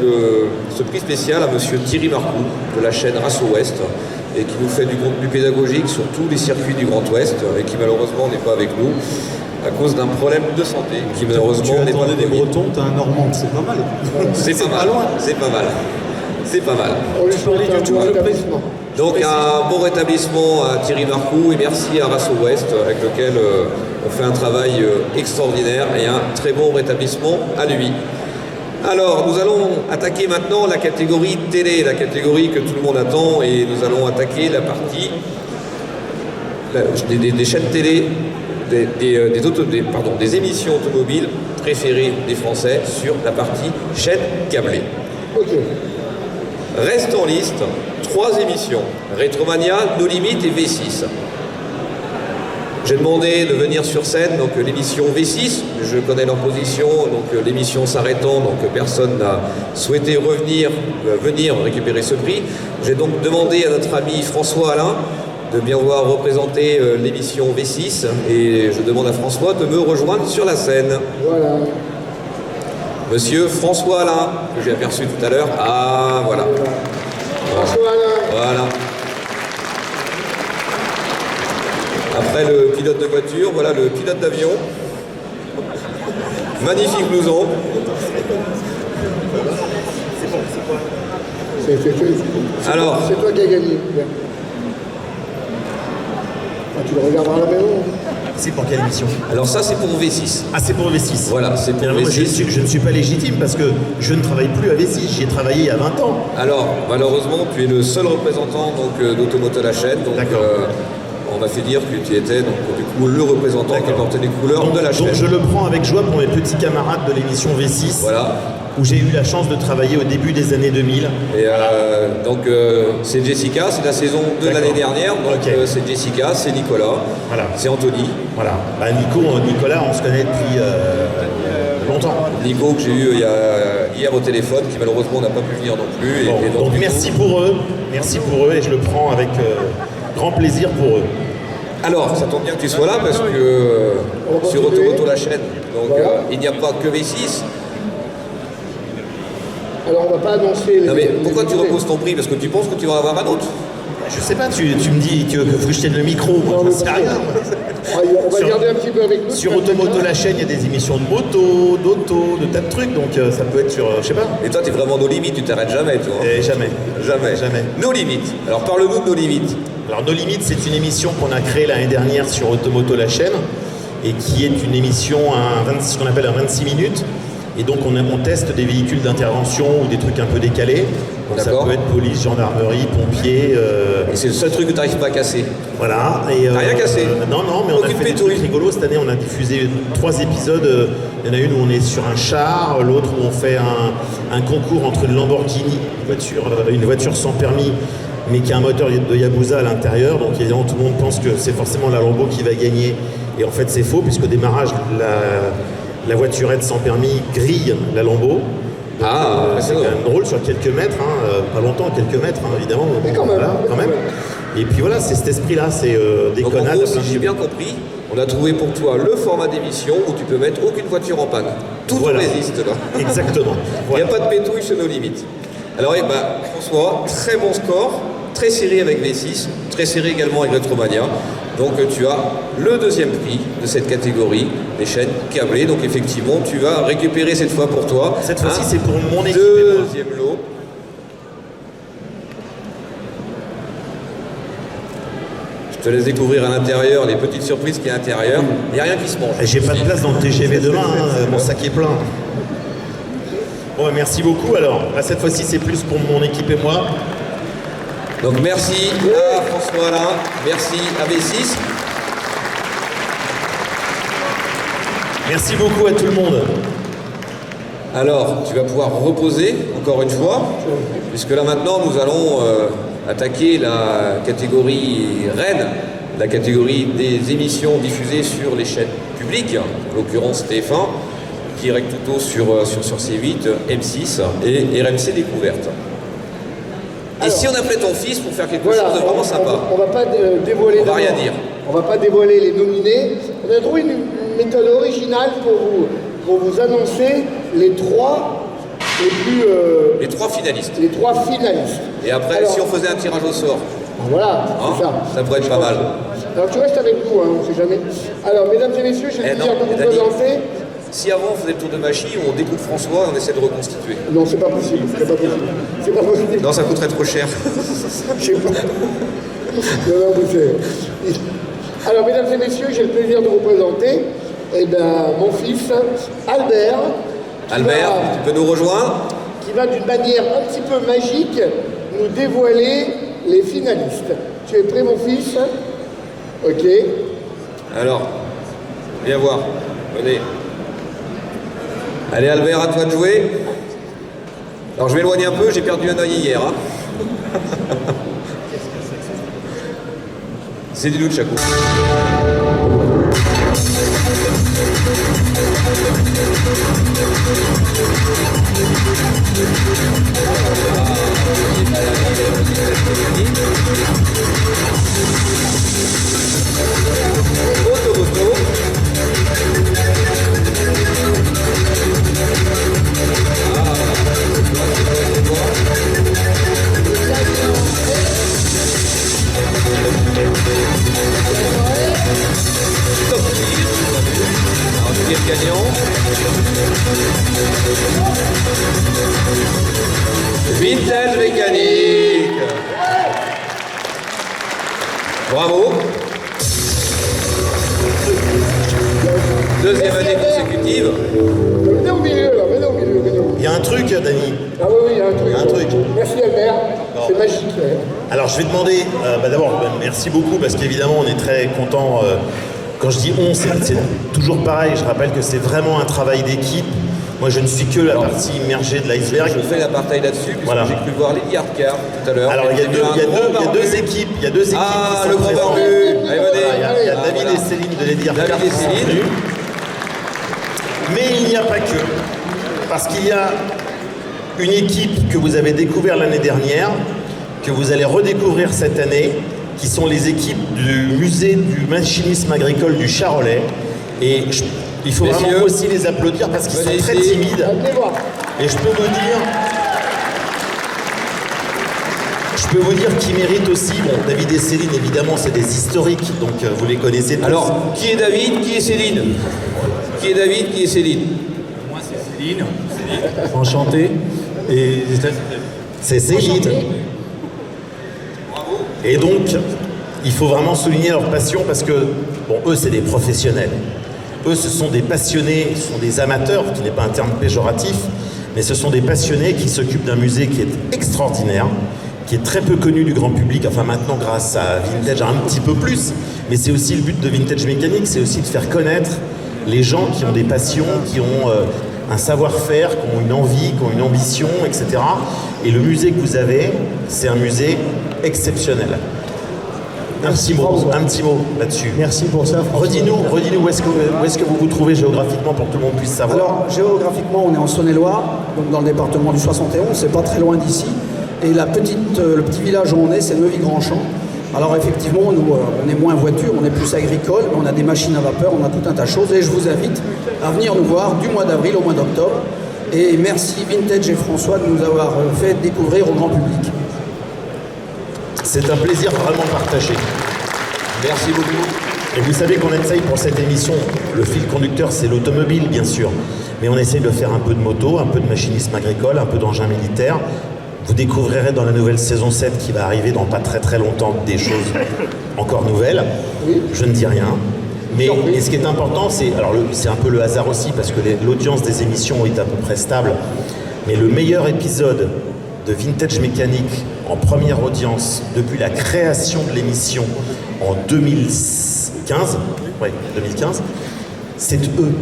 ce prix spécial à monsieur Thierry Marcoux de la chaîne Race Ouest et qui nous fait du contenu pédagogique sur tous les circuits du Grand Ouest et qui malheureusement n'est pas avec nous à cause d'un problème de santé qui malheureusement n'est pas des Bretons, t'as un Normand, c'est pas mal. C'est pas mal, c'est pas mal. C'est pas mal. On lui souhaite un bon rétablissement. Donc un bon rétablissement à Thierry Marcoux et merci à Race Ouest avec lequel on fait un travail extraordinaire et un très bon rétablissement à lui. Alors nous allons attaquer maintenant la catégorie télé, la catégorie que tout le monde attend et nous allons attaquer la partie des chaînes télé, des émissions automobiles préférées des Français sur la partie chaîne câblée. Okay. Reste en liste 3 émissions, Rétromania, No Limites et V6. J'ai demandé de venir sur scène, donc l'émission V6, je connais leur position, donc l'émission s'arrêtant, donc personne n'a souhaité venir récupérer ce prix. J'ai donc demandé à notre ami François Alain de bien vouloir représenter l'émission V6 et je demande à François de me rejoindre sur la scène. Voilà. Monsieur François Alain, que j'ai aperçu tout à l'heure. Ah, voilà. François Alain. Voilà. Après le pilote de voiture, voilà le pilote d'avion. Magnifique blouson. Alors. C'est toi qui as gagné. Ah, tu le regarderas à la maison. C'est pour quelle émission? Alors ça c'est pour V6. Ah c'est pour V6. Voilà, c'est pour V6. Je ne suis pas légitime parce que je ne travaille plus à V6, j'y ai travaillé il y a 20 ans. Alors malheureusement tu es le seul représentant d'Automoto la chaîne, donc on m'a fait dire que tu étais donc, du coup le représentant qui portait les couleurs de la chaîne. Donc je le prends avec joie pour mes petits camarades de l'émission V6. Voilà. Où j'ai eu la chance de travailler au début des années 2000. Et donc c'est Jessica, c'est la saison de l'année dernière, donc c'est Jessica, c'est Nicolas, voilà. C'est Anthony. Voilà. Bah, Nicolas, on se connaît depuis longtemps. Nico que j'ai eu hier au téléphone, qui malheureusement n'a pas pu venir non plus. Donc merci pour eux et je le prends avec grand plaisir pour eux. Alors, ça tombe bien que tu sois là parce que sur Automoto la chaîne, donc il n'y a pas que V6. Alors on va pas annoncer les... Non mais pourquoi tu reposes ton prix? Parce que tu penses que tu vas avoir un autre? Je sais pas, tu me dis que faut que je tienne le micro, moi je sais rien. On va garder un petit peu avec nous. Sur Automoto la chaîne, il y a des émissions de moto, d'auto, de tas de trucs, donc ça peut être sur, je sais pas. Et toi t'es vraiment No Limites, tu t'arrêtes jamais toi. Jamais. Jamais. No Limites. Alors parle-nous de No Limites. Alors No Limites, c'est une émission qu'on a créée l'année dernière sur Automoto la chaîne et qui est une émission ce qu'on appelle un 26 minutes. Et donc on teste des véhicules d'intervention ou des trucs un peu décalés. Donc ça peut être police, gendarmerie, pompiers. Et c'est le seul truc que tu n'arrives pas à casser. Voilà. T'as rien cassé? Non, mais on a fait des trucs rigolos. Cette année, on a diffusé 3 épisodes. Il y en a une où on est sur un char, l'autre où on fait un concours entre une Lamborghini, une voiture sans permis, mais qui a un moteur de Yabusa à l'intérieur. Donc évidemment, tout le monde pense que c'est forcément la Lambo qui va gagner. Et en fait, c'est faux, puisqu'au démarrage, la voiturette sans permis grille la Lambeau. C'est quand même drôle sur quelques mètres, pas longtemps, quelques mètres évidemment. Mais quand même. Voilà, quand même. Et puis voilà, c'est cet esprit-là, c'est des donc connards. En gros, si j'ai bien compris, on a trouvé pour toi le format d'émission où tu peux mettre aucune voiture en panne. Tout résiste là. Exactement. Il n'y a pas de pétouille chez nos limites. Alors François, très bon score, très serré avec V6, très serré également avec Rétromania. Donc tu as le 2e prix de cette catégorie, les chaînes câblées. Donc effectivement, tu vas récupérer cette fois pour toi. Cette fois-ci, c'est pour mon équipe. 2e lot. Je te laisse découvrir à l'intérieur les petites surprises qu'il y a à l'intérieur. Il n'y a rien qui se mange. J'ai pas de place dans le TGV demain, mon sac est plein. Bon, merci beaucoup alors. Là, cette fois-ci, c'est plus pour mon équipe et moi. Donc merci à François Alain, merci à V6. Merci beaucoup à tout le monde. Alors, tu vas pouvoir reposer encore une fois, puisque là maintenant nous allons attaquer la catégorie reine, la catégorie des émissions diffusées sur les chaînes publiques, en l'occurrence TF1, Direct Tuto sur C8, M6 et RMC Découverte. Et si on appelait ton fils pour faire quelque chose de vraiment sympa? On va pas dévoiler. On va rien dire. On va pas dévoiler les nominés. On a trouvé une méthode originale pour vous annoncer les trois les trois finalistes. Les trois finalistes. Et après, alors, si on faisait un tirage au sort, voilà, c'est ça. Ça pourrait être pas mal. Alors tu restes avec nous, on ne sait jamais. Alors mesdames et messieurs, j'ai le plaisir de vous présenter. Si avant on faisait le tour de magie, on découpe François et on essaie de reconstituer. Non, c'est pas possible. C'est pas possible. C'est pas possible. Non, ça coûterait trop cher. Je sais pas. Non, mais c'est... Alors mesdames et messieurs, j'ai le plaisir de vous présenter mon fils, Albert. Albert, tu peux nous rejoindre? Qui va d'une manière un petit peu magique nous dévoiler les finalistes. Tu es prêt mon fils? Ok. Alors, viens voir. Venez. Allez Albert, à toi de jouer. Alors je vais éloigner un peu, j'ai perdu un œil hier. Hein. C'est du Chaco. Gagnant. Vintage Mécanique. Bravo. Deuxième année consécutive. Venez au milieu là, venez au milieu. Il y a un truc, Dany. Ah oui, il y a un truc. Merci Albert, c'est magique. Alors je vais demander, d'abord merci beaucoup parce qu'évidemment on est très content. Quand je dis on, c'est toujours pareil, je rappelle que c'est vraiment un travail d'équipe. Moi je ne suis que la partie immergée de l'iceberg. Je fais l'apartheid là-dessus, puisque j'ai cru voir Lady Hardcar tout à l'heure. Alors il y a deux équipes. Ah, qui sont le grand barbu. Allez, venez. Il y a David et Céline de Lady Hardcar. David et Céline. Mais il n'y a pas que. Parce qu'il y a une équipe que vous avez découvert l'année dernière, que vous allez redécouvrir cette année, qui sont les équipes du musée du machinisme agricole du Charolais. Et il faut vraiment aussi les applaudir parce qu'ils sont très timides. Et je peux vous dire qu'ils méritent aussi, David et Céline évidemment c'est des historiques, donc vous les connaissez tous. Alors, qui est David, qui est Céline? Qui est David, qui est Céline? Moi c'est Céline. Enchanté. Et c'est Céline. Et donc, il faut vraiment souligner leur passion parce que, eux, c'est des professionnels. Eux, ce sont des passionnés, ce sont des amateurs, qui n'est pas un terme péjoratif, mais ce sont des passionnés qui s'occupent d'un musée qui est extraordinaire, qui est très peu connu du grand public, enfin maintenant grâce à Vintage un petit peu plus, mais c'est aussi le but de Vintage Mécanique, c'est aussi de faire connaître les gens qui ont des passions, qui ont un savoir-faire, qui ont une envie, qui ont une ambition, etc. Et le musée que vous avez, c'est un musée exceptionnel. Un petit mot là-dessus. Merci pour ça. Redis-nous où est-ce que vous vous trouvez géographiquement pour que tout le monde puisse savoir. Alors, géographiquement, on est en Saône-et-Loire, donc dans le département du 71, c'est pas très loin d'ici. Et le petit village où on est, c'est Neuvy-Grand-Champ. Alors effectivement, nous, on est moins voiture, on est plus agricole, mais on a des machines à vapeur, on a tout un tas de choses. Et je vous invite à venir nous voir du mois d'avril au mois d'octobre. Et merci Vintage et François de nous avoir fait découvrir au grand public. C'est un plaisir vraiment partagé. Merci beaucoup. Et vous savez qu'on essaye pour cette émission, le fil conducteur c'est l'automobile bien sûr, mais on essaye de faire un peu de moto, un peu de machinisme agricole, un peu d'engin militaire. Vous découvrirez dans la nouvelle saison 7 qui va arriver dans pas très très longtemps des choses encore nouvelles. Je ne dis rien. Mais ce qui est important, c'est un peu le hasard aussi parce que l'audience des émissions est à peu près stable. Mais le meilleur épisode de Vintage Mécanique en première audience depuis la création de l'émission en 2015, c'est eux.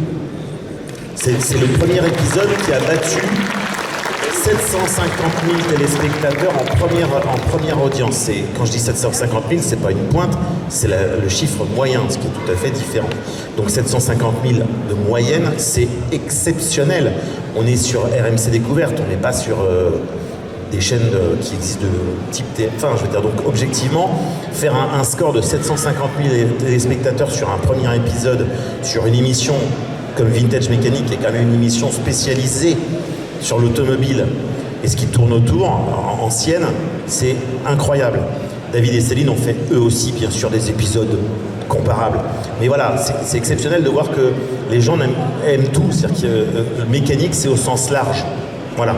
C'est le premier épisode qui a battu 750 000 téléspectateurs en première audience. Quand je dis 750 000, c'est pas une pointe, c'est le chiffre moyen, ce qui est tout à fait différent. Donc 750 000 de moyenne, c'est exceptionnel. On est sur RMC Découverte, on n'est pas sur des chaînes qui existent de type TF1. Je veux dire, donc objectivement, faire un score de 750 000 téléspectateurs sur un premier épisode, sur une émission comme Vintage Mécanique, qui est quand même une émission spécialisée sur l'automobile et ce qui tourne autour, ancienne, c'est incroyable. David et Céline ont fait eux aussi, bien sûr, des épisodes comparables. Mais voilà, c'est exceptionnel de voir que les gens aiment tout. C'est-à-dire que mécanique, c'est au sens large. Voilà.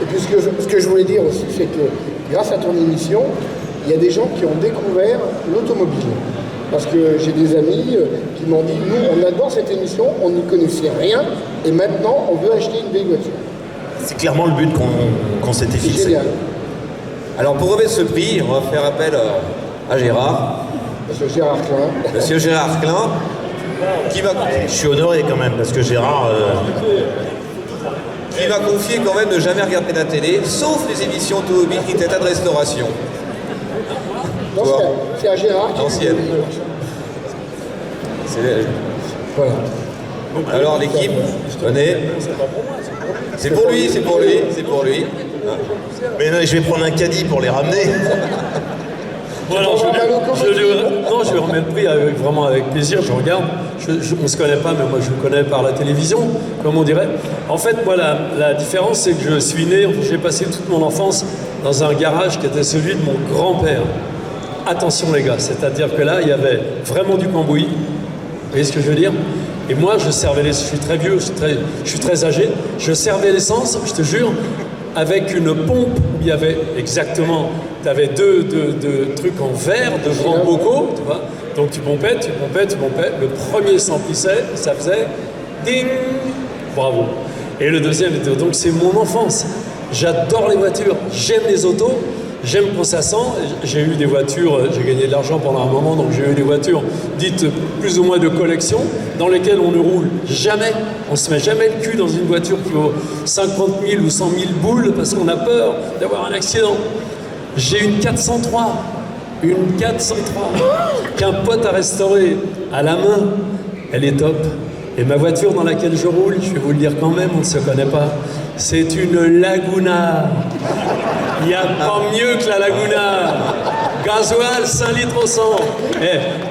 Et puis ce que je voulais dire aussi, c'est que grâce à ton émission, il y a des gens qui ont découvert l'automobile. Parce que j'ai des amis qui m'ont dit, nous, on adore cette émission, on n'y connaissait rien, et maintenant, on veut acheter une vieille voiture. C'est clairement le but qu'on s'était fixé. Génial. Alors, pour remettre ce prix, on va faire appel à Gérard. Monsieur Gérard Klein. Monsieur Gérard Klein, qui va... Je suis honoré quand même, parce que Gérard... qui m'a confié quand même de jamais regarder la télé, sauf les émissions automobiles qui étaient de restauration. Non, c'est à Gérard qui... Ancienne. Voilà. Alors l'équipe, venez. C'est pour lui, c'est pour lui, c'est pour lui. Mais non, je vais prendre un caddie pour les ramener. Voilà, je lui remets le prix vraiment avec plaisir, je regarde. On ne se connaît pas, mais moi je le connais par la télévision, comme on dirait. En fait, moi, la différence, c'est que je suis né, j'ai passé toute mon enfance dans un garage qui était celui de mon grand-père. Attention les gars, c'est-à-dire que là, il y avait vraiment du cambouis. Vous voyez ce que je veux dire? Et moi, je servais l'essence, je suis très vieux, je suis très âgé, je servais l'essence, je te jure, avec une pompe où il y avait exactement, tu avais deux trucs en verre, de grands bocaux, tu vois. Donc tu pompais, le premier s'emplissait, ça faisait ding, bravo. Et le deuxième était, donc c'est mon enfance. J'adore les voitures, j'aime les autos, j'aime quand ça sent. J'ai eu des voitures, j'ai gagné de l'argent pendant un moment, donc j'ai eu des voitures dites plus ou moins de collection, dans lesquelles on ne roule jamais. On ne se met jamais le cul dans une voiture qui vaut 50 000 ou 100 000 boules parce qu'on a peur d'avoir un accident. J'ai une 403 qu'un pote a restaurée à la main. Elle est top. Et ma voiture dans laquelle je roule, je vais vous le dire quand même, on ne se connaît pas, c'est une Laguna. Il n'y a pas mieux que la Laguna. Gasoil 5 litres au 100.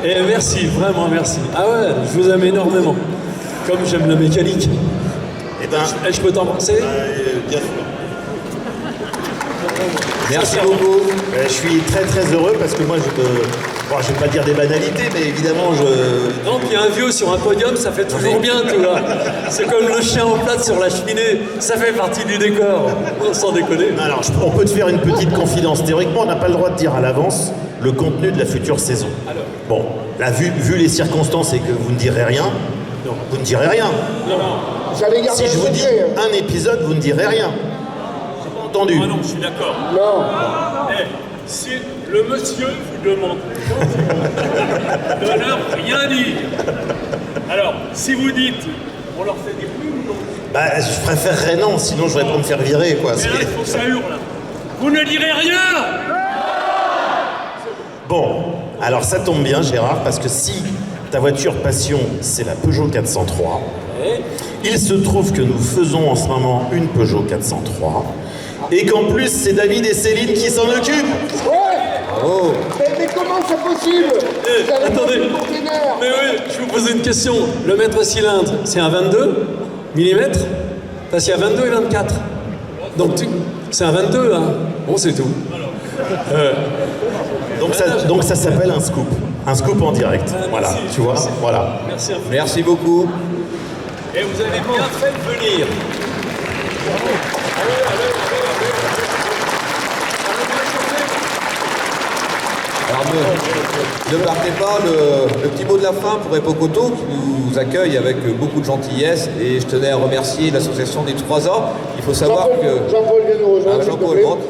Et merci, vraiment merci. Ah ouais, je vous aime énormément. Comme j'aime la mécanique. Je peux t'embrasser? Bien sûr. Merci beaucoup. Je suis très très heureux parce que moi je vais pas dire des banalités, mais évidemment Donc il y a un vieux sur un podium, ça fait toujours bien, tu vois. C'est comme le chien en plate sur la cheminée, ça fait partie du décor. Sans déconner. Alors on peut te faire une petite confidence. Théoriquement, on n'a pas le droit de dire à l'avance le contenu de la future saison. Alors. Bon, là vu les circonstances et que vous ne direz rien, vous ne direz rien. Si je vous dis un épisode, vous ne direz rien. Entendu. Ah non, je suis d'accord. Non. Si le monsieur vous demande de leur rien dire. Alors, si vous dites, on leur fait dire oui ou non? Bah, je préférerais non, sinon je vais pas me faire virer, quoi. Mais là, il faut que ça hurle. Vous ne direz rien. Bon, alors ça tombe bien, Gérard, parce que si ta voiture passion, c'est la Peugeot 403, il se trouve que nous faisons en ce moment une Peugeot 403, et qu'en plus, c'est David et Céline qui s'en occupent. Ouais. Bravo. Mais comment c'est possible? Attendez, mais oui, je vous pose une question. Le mètre cylindre, c'est un 22 mm? Parce qu'il y a 22 et 24. Donc c'est un 22, hein? Bon, c'est tout. Donc ça s'appelle un scoop. Un scoop en direct. Voilà, merci, tu vois, merci. voilà. Merci beaucoup. Et vous avez bien fait de venir. Alors ne partez pas, le petit mot de la fin pour Epocoto qui nous accueille avec beaucoup de gentillesse, et je tenais à remercier l'association des 3 ans. Il faut savoir que... Jean-Paul vient nous rejoindre. Jean-Paul rentre.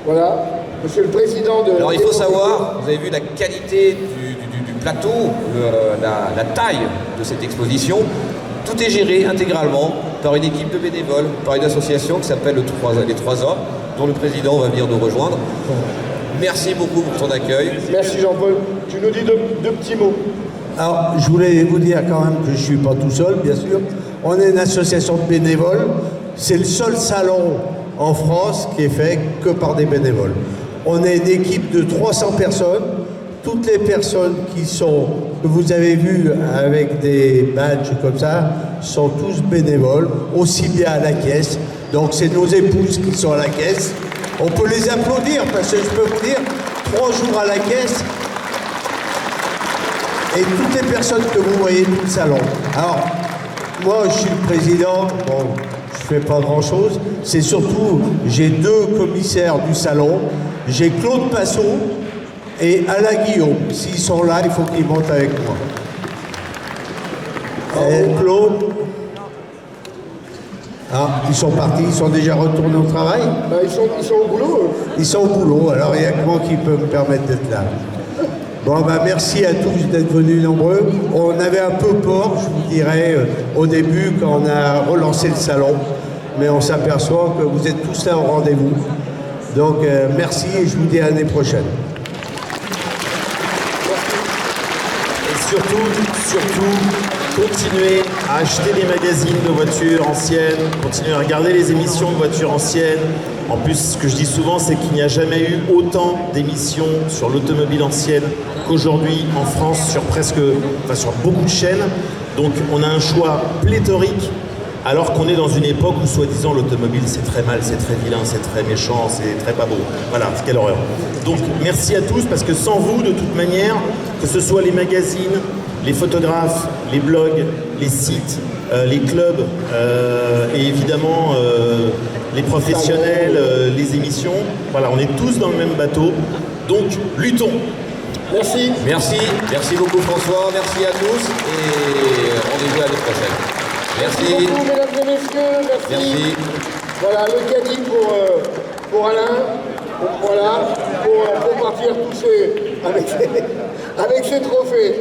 Voilà, monsieur le président de... Alors il faut savoir, vous avez vu la qualité du plateau, la taille de cette exposition. Tout est géré intégralement par une équipe de bénévoles, par une association qui s'appelle les 3A, dont le président va venir nous rejoindre. Merci beaucoup pour ton accueil. Merci Jean-Paul. Tu nous dis deux petits mots. Alors, je voulais vous dire quand même que je ne suis pas tout seul, bien sûr. On est une association de bénévoles. C'est le seul salon en France qui est fait que par des bénévoles. On est une équipe de 300 personnes. Toutes les personnes que vous avez vues avec des badges comme ça sont tous bénévoles, aussi bien à la caisse. Donc c'est nos épouses qui sont à la caisse. On peut les applaudir parce que je peux vous dire, 3 jours à la caisse et toutes les personnes que vous voyez tout le salon. Alors, moi je suis le président, bon, je fais pas grand chose. C'est surtout, j'ai 2 commissaires du salon. J'ai Claude Passot et Alain Guillaume. S'ils sont là, il faut qu'ils montent avec moi. Claude. Ah, ils sont partis, ils sont déjà retournés au travail? Ils sont au boulot. Ils sont au boulot, alors il n'y a que moi qui peux me permettre d'être là. Bon, merci à tous d'être venus nombreux. On avait un peu peur, je vous dirais, au début, quand on a relancé le salon. Mais on s'aperçoit que vous êtes tous là au rendez-vous. Donc, merci et je vous dis à l'année prochaine. Et surtout, continuez à acheter des magazines de voitures anciennes, continuez à regarder les émissions de voitures anciennes. En plus, ce que je dis souvent, c'est qu'il n'y a jamais eu autant d'émissions sur l'automobile ancienne qu'aujourd'hui en France, sur beaucoup de chaînes. Donc on a un choix pléthorique, alors qu'on est dans une époque où soi-disant l'automobile c'est très mal, c'est très vilain, c'est très méchant, c'est très pas beau. Voilà, quelle horreur. Donc merci à tous, parce que sans vous, de toute manière, que ce soit les magazines, les photographes, les blogs, les sites, les clubs et évidemment les professionnels, les émissions, voilà, on est tous dans le même bateau, donc luttons. Merci. Merci beaucoup François, merci à tous et rendez-vous à l'année prochaine. Merci. Merci beaucoup, mesdames et messieurs, merci. Voilà, le caddie pour Alain, voilà, pour partir tous avec ses trophées.